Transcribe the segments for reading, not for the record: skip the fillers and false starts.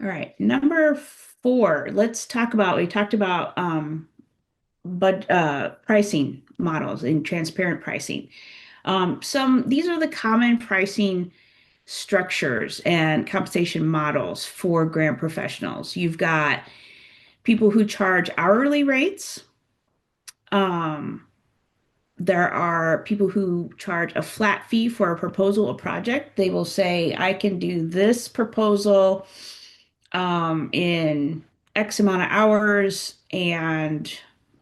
All right. Number four, we talked about but pricing models and transparent pricing. These are the common pricing structures and compensation models for grant professionals. You've got people who charge hourly rates. Um, there are people who charge a flat fee for a proposal, a project. They will say, I can do this proposal in X amount of hours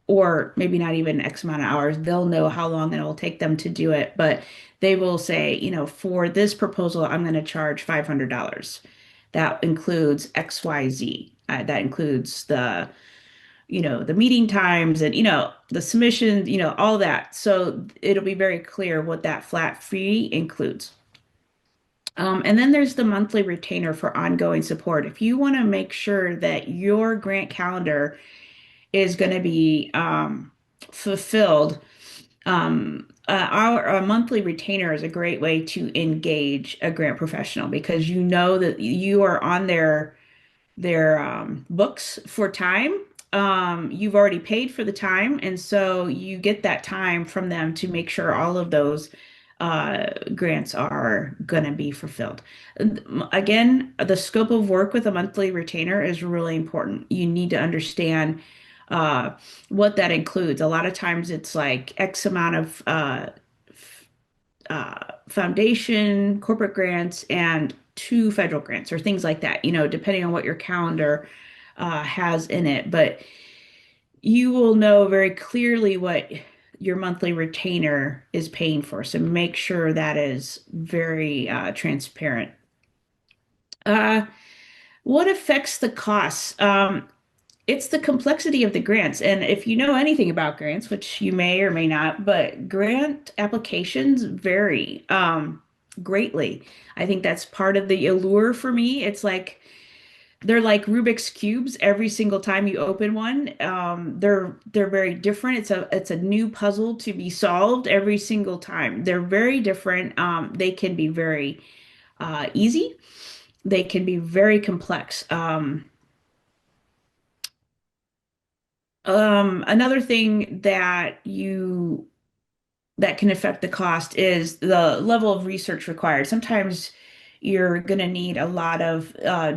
or maybe not even X amount of hours. They'll know how long it will take them to do it, but they will say, for this proposal, I'm going to charge $500. That includes XYZ. That includes the meeting times and, the submissions, all that. So it'll be very clear what that flat fee includes. And then there's the monthly retainer for ongoing support. If you want to make sure that your grant calendar is going to be fulfilled, our a monthly retainer is a great way to engage a grant professional because you know that you are on their books for time. You've already paid for the time, and so you get that time from them to make sure all of those grants are going to be fulfilled. Again, the scope of work with a monthly retainer is really important. You need to understand uh, what that includes. A lot of times it's like X amount of foundation, corporate grants, and two federal grants or things like that, depending on what your calendar has in it. But you will know very clearly what your monthly retainer is paying for. So make sure that is very transparent. Uh, what affects the costs? It's the complexity of the grants. And if you know anything about grants, which you may or may not, but grant applications vary greatly. I think that's part of the allure for me. It's like they're like Rubik's cubes every single time you open one. They're very different. It's a new puzzle to be solved every single time. They're very different. They can be very easy. They can be very complex. Another thing that can affect the cost is the level of research required. Sometimes you're going to need a lot of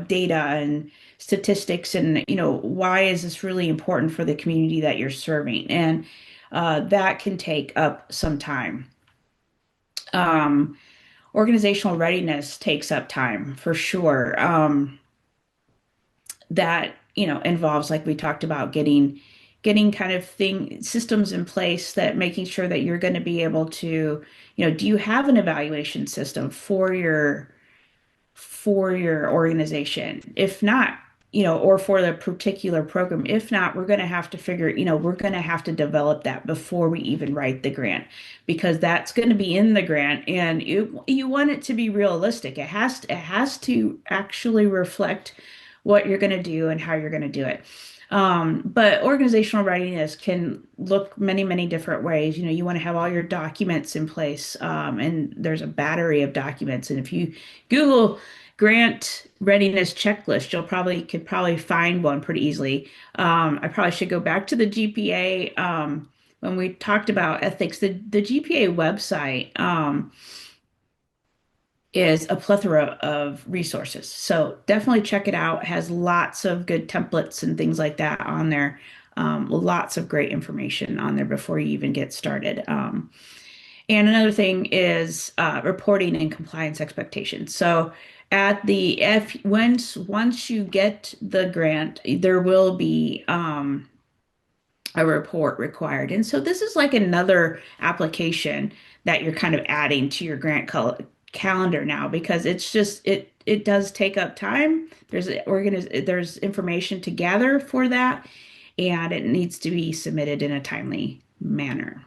data and statistics, and why is this really important for the community that you're serving? And that can take up some time. Um, Organizational readiness takes up time for sure. That involves, like we talked about, getting kind of systems in place, that making sure that you're going to be able to, do you have an evaluation system for your organization? If not, or for the particular program, if not, we're going to have to we're going to have to develop that before we even write the grant, because that's going to be in the grant, and you want it to be realistic. It has to actually reflect what you're going to do and how you're going to do it. But organizational readiness can look many, many different ways. You want to have all your documents in place, and there's a battery of documents. And if you Google grant readiness checklist, could probably find one pretty easily. I probably should go back to the GPA. When we talked about ethics, the GPA website is a plethora of resources. So definitely check it out. It has lots of good templates and things like that on there. Lots of great information on there before you even get started. And another thing is reporting and compliance expectations. So at the if once you get the grant, there will be a report required. And so this is like another application that you're kind of adding to your calendar now, because it does take up time. There's information to gather for that, and it needs to be submitted in a timely manner.